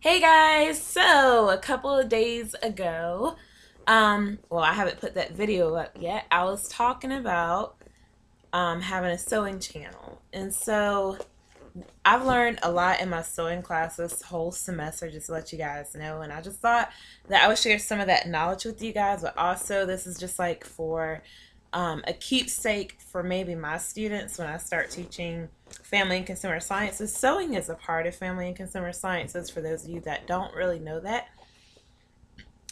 Hey guys, so a couple of days ago, well, I haven't put that video up yet. I was talking about having a sewing channel. And so I've learned a lot in my sewing class this whole semester, just to let you guys know. And I just thought that I would share some of that knowledge with you guys, but also this is just like for a keepsake for maybe my students when I start teaching family and consumer sciences. Sewing is a part of family and consumer sciences for those of you that don't really know that.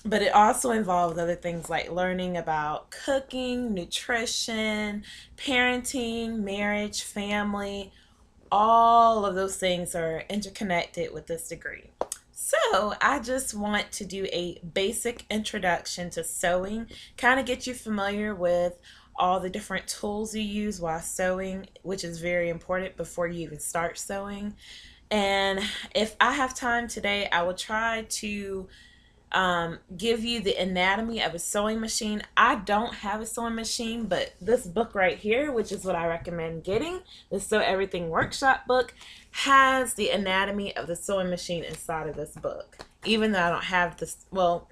But it also involves other things like learning about cooking, nutrition, parenting, marriage, family. All of those things are interconnected with this degree. So, I just want to do a basic introduction to sewing, kind of get you familiar with all the different tools you use while sewing, which is very important before you even start sewing. And if I have time today, I will try to give you the anatomy of a sewing machine. I don't have a sewing machine, but this book right here, which is what I recommend getting, the Sew Everything Workshop book, has the anatomy of the sewing machine inside of this book. Even though I don't have this, well,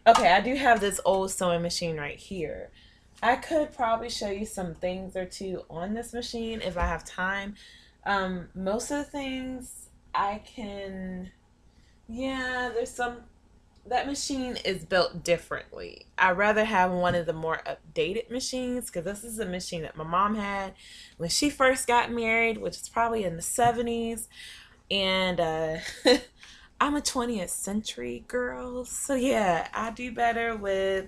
okay, I do have this old sewing machine right here. I could probably show you some things or two on this machine if I have time. Most of the things I can, yeah, there's some that machine is built differently. I'd rather have one of the more updated machines because this is a machine that my mom had when she first got married, which is probably in the 70s. And I'm a 20th century girl. So, yeah, I do better with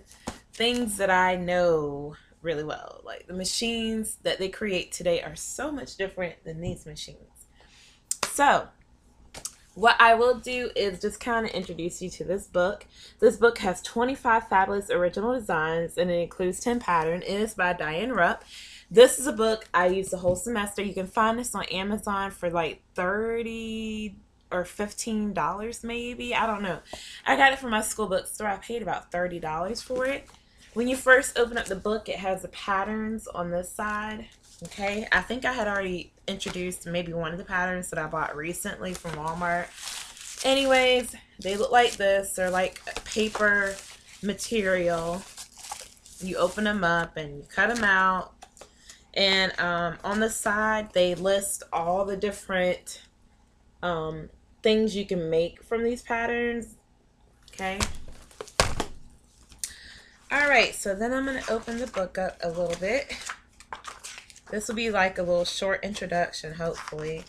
things that I know really well. Like the machines that they create today are so much different than these machines. So, what I will do is just kind of introduce you to this book. This book has 25 fabulous original designs and it includes 10 patterns. It is by Diane Rupp. This is a book I used the whole semester. You can find this on Amazon for like $30 or $15 maybe. I don't know. I got it from my school bookstore. I paid about $30 for it. When you first open up the book, it has the patterns on this side. Okay, I think I had already introduced maybe one of the patterns that I bought recently from Walmart. Anyways, they look like this. They're like paper material. You open them up and you cut them out. And on the side, they list all the different things you can make from these patterns. Okay. Alright, so then I'm going to open the book up a little bit. This will be like a little short introduction, hopefully.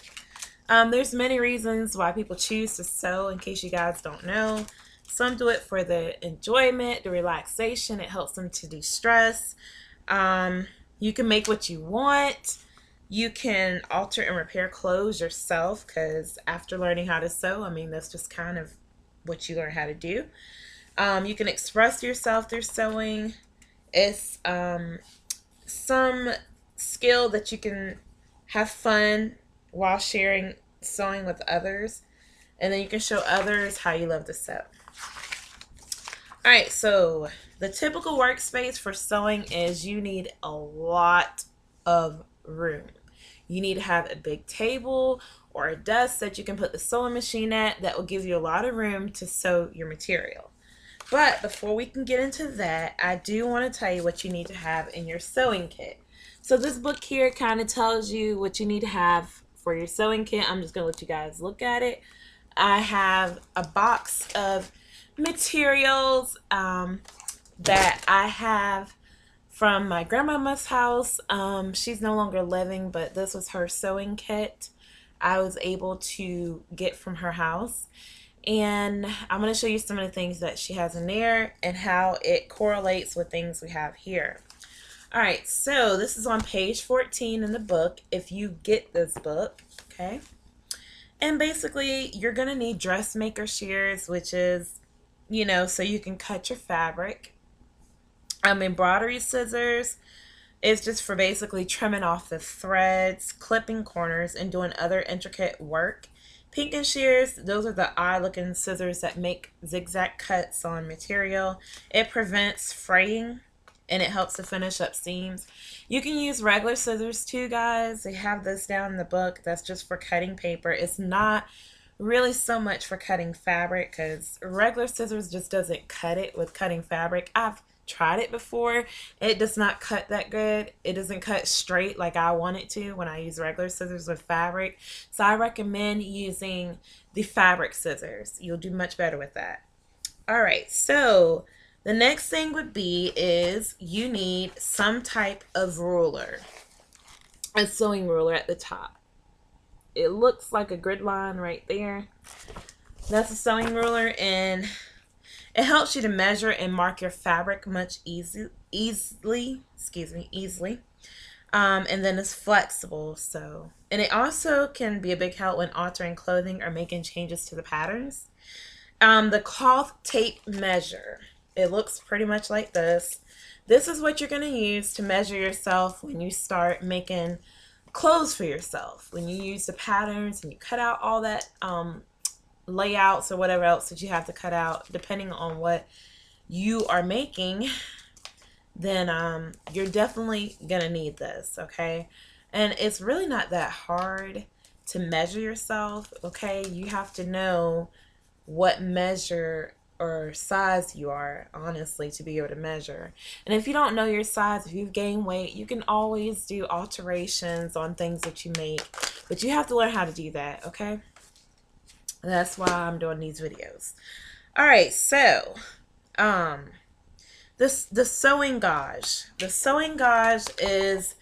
There's many reasons why people choose to sew, in case you guys don't know. Some do it for the enjoyment, the relaxation. It helps them to de-stress. You can make what you want. You can alter and repair clothes yourself, because after learning how to sew, I mean, that's just kind of what you learn how to do. You can express yourself through sewing. It's some skill that you can have fun while sharing sewing with others, and then you can show others how you love to sew. All right, so the typical workspace for sewing is you need a lot of room. You need to have a big table or a desk that you can put the sewing machine at that will give you a lot of room to sew your material. But before we can get into that, I do want to tell you what you need to have in your sewing kit. So this book here kind of tells you what you need to have for your sewing kit. I'm just going to let you guys look at it. I have a box of materials that I have from my grandmama's house. She's no longer living, but this was her sewing kit I was able to get from her house. And I'm going to show you some of the things that she has in there and how it correlates with things we have here. All right, so this is on page 14 in the book, if you get this book, okay? And basically, you're going to need Dressmaker Shears, which is, you know, so you can cut your fabric. Embroidery scissors is just for basically trimming off the threads, clipping corners, and doing other intricate work. Pinking shears, those are the eye-looking scissors that make zigzag cuts on material. It prevents fraying and it helps to finish up seams. You can use regular scissors too, guys. They have this down in the book. That's just for cutting paper. It's not really so much for cutting fabric, because regular scissors just doesn't cut it with cutting fabric. I've tried it before. It does not cut that good. It doesn't cut straight like I want it to when I use regular scissors with fabric. So I recommend using the fabric scissors. You'll do much better with that. All right, so the next thing would be is you need some type of ruler, a sewing ruler at the top. It looks like a grid line right there. That's a sewing ruler, and it helps you to measure and mark your fabric much easily. And then it's flexible, and it also can be a big help when altering clothing or making changes to the patterns. The cloth tape measure. It looks pretty much like this. This is what you're going to use to measure yourself when you start making clothes for yourself. When you use the patterns and you cut out all that layouts or whatever else that you have to cut out, depending on what you are making, then you're definitely going to need this, okay? And it's really not that hard to measure yourself, okay? You have to know what measure or size you are, honestly, to be able to measure. And if you don't know your size, if you've gained weight, you can always do alterations on things that you make, but you have to learn how to do that, okay? That's why I'm doing these videos. All right, so the sewing gauge. The sewing gauge is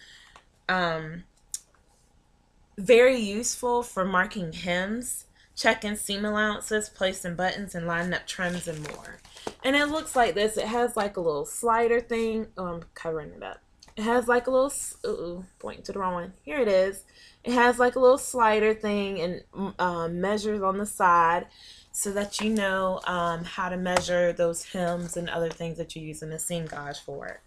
very useful for marking hems, checking seam allowances, placing buttons, and lining up trims and more. And it looks like this. It has like a little slider thing. Oh, I'm covering it up. It has like a little, pointing to the wrong one. Here it is. It has like a little slider thing and measures on the side so that you know how to measure those hems and other things that you're using the seam gauge for.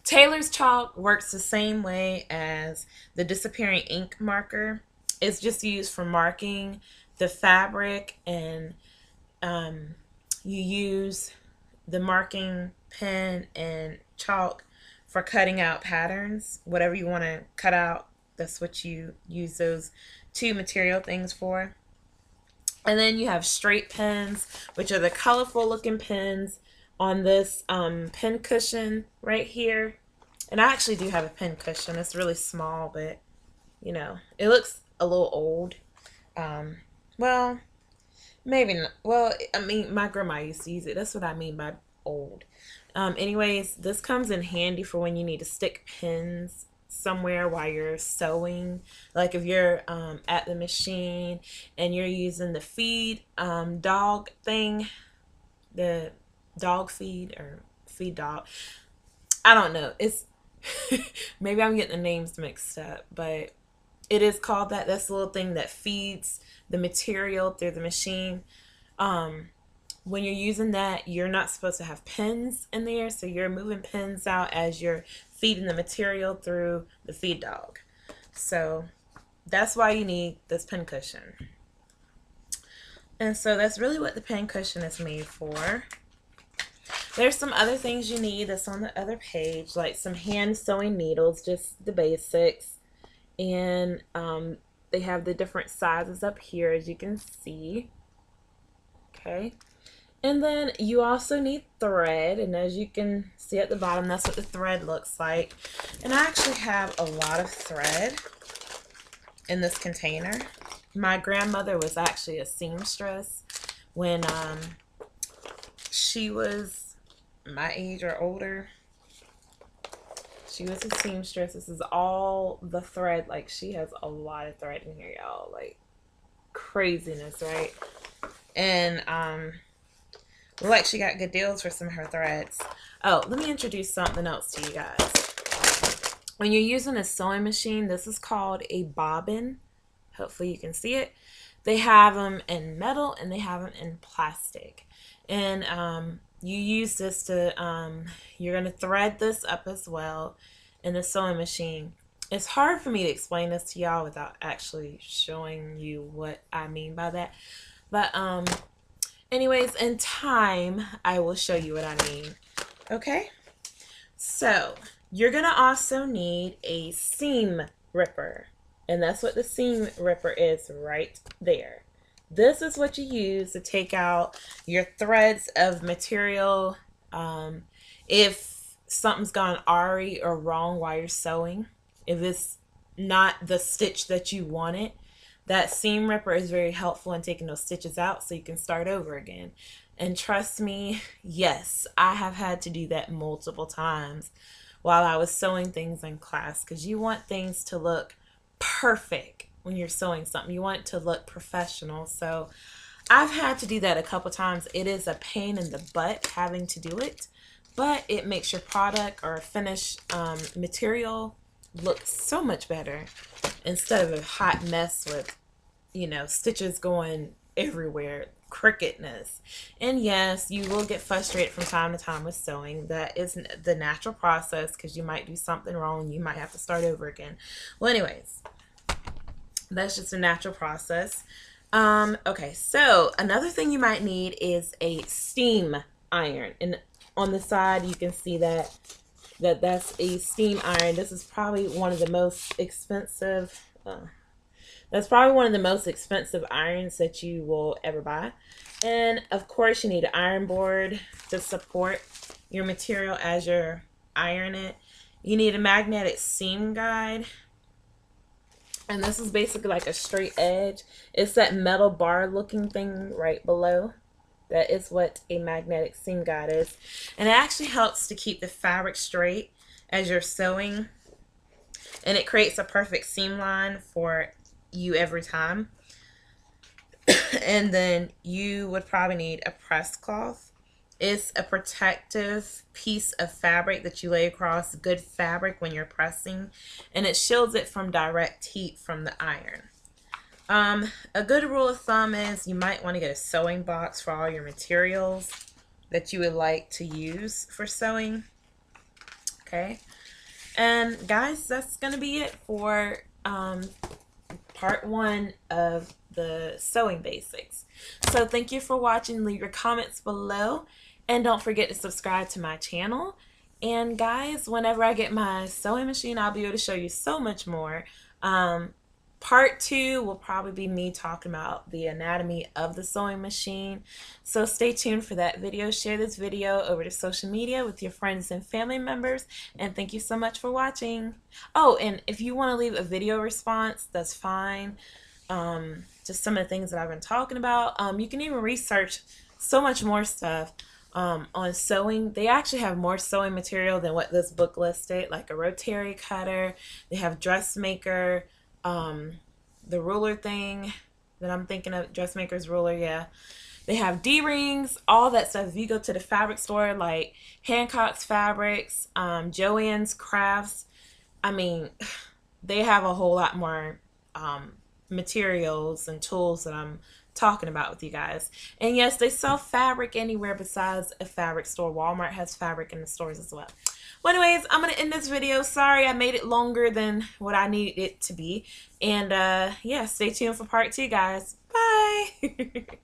Tailors Chalk works the same way as the disappearing ink marker. It's just used for marking the fabric, and you use the marking pen and chalk for cutting out patterns. Whatever you want to cut out, that's what you use those two material things for. And then you have straight pens, which are the colorful looking pens on this pen cushion right here. And I actually do have a pen cushion. It's really small, but you know, it looks a little old. Well, maybe not. Well, I mean, my grandma used to use it. That's what I mean by old. Anyways, this comes in handy for when you need to stick pins somewhere while you're sewing. Like if you're at the machine and you're using the feed dog thing, the dog feed or feed dog. I don't know. It's maybe I'm getting the names mixed up, but it is called that. That's the little thing that feeds the material through the machine. When you're using that, you're not supposed to have pins in there, so you're moving pins out as you're feeding the material through the feed dog. So that's why you need this pin cushion. And so that's really what the pin cushion is made for. There's some other things you need that's on the other page, like some hand sewing needles, just the basics. And they have the different sizes up here, as you can see. Okay. And then you also need thread, and as you can see at the bottom, that's what the thread looks like. And I actually have a lot of thread in this container. My grandmother was actually a seamstress when she was my age or older. She was a seamstress. This is all the thread. Like, she has a lot of thread in here, y'all. Like, craziness, right? And like, she got good deals for some of her threads. Oh, let me introduce something else to you guys. When you're using a sewing machine, this is called a bobbin. Hopefully you can see it. They have them in metal and they have them in plastic. And you use this to, you're going to thread this up as well in the sewing machine. It's hard for me to explain this to y'all without actually showing you what I mean by that. But anyways, in time, I will show you what I mean. Okay? So, you're going to also need a seam ripper. And that's what the seam ripper is right there. This is what you use to take out your threads of material. If something's gone awry or wrong while you're sewing, if it's not the stitch that you wanted, that seam ripper is very helpful in taking those stitches out so you can start over again. And trust me, yes, I have had to do that multiple times while I was sewing things in class, because you want things to look perfect when you're sewing something. You want it to look professional. So I've had to do that a couple times. It is a pain in the butt having to do it, but it makes your product or finished material look so much better instead of a hot mess with, you know, stitches going everywhere, crookedness. And yes, you will get frustrated from time to time with sewing. That is the natural process, because you might do something wrong. You might have to start over again. Well, anyways, that's just a natural process. Okay, so another thing you might need is a steam iron. And on the side, you can see that's a steam iron. This is probably one of the most expensive irons that you will ever buy. And of course, you need an iron board to support your material as you're ironing it. You need a magnetic seam guide. And this is basically like a straight edge. It's that metal bar looking thing right below. That is what a magnetic seam guide is. And it actually helps to keep the fabric straight as you're sewing. And it creates a perfect seam line for you every time. And then you would probably need a press cloth. It's a protective piece of fabric that you lay across good fabric when you're pressing, and it shields it from direct heat from the iron. A good rule of thumb is you might want to get a sewing box for all your materials that you would like to use for sewing. Okay, and guys, that's going to be it for part 1 of the sewing basics. So thank you for watching. Leave your comments below, and don't forget to subscribe to my channel. And guys, whenever I get my sewing machine, I'll be able to show you so much more. Part 2 will probably be me talking about the anatomy of the sewing machine. So stay tuned for that video. Share this video over to social media with your friends and family members. And thank you so much for watching. Oh, and if you want to leave a video response, that's fine. Just some of the things that I've been talking about. You can even research so much more stuff on sewing. They actually have more sewing material than what this book listed, like a rotary cutter. They have Dressmaker, the ruler thing that I'm thinking of, Dressmaker's ruler, yeah. They have D-rings, all that stuff. If you go to the fabric store like Hancock's Fabrics, Joann's Crafts, I mean, they have a whole lot more materials and tools that I'm talking about with you guys. And yes, they sell fabric anywhere besides a fabric store. Walmart has fabric in the stores as well. Well, anyways, I'm going to end this video. Sorry I made it longer than what I needed it to be. And yeah, stay tuned for part 2, guys. Bye.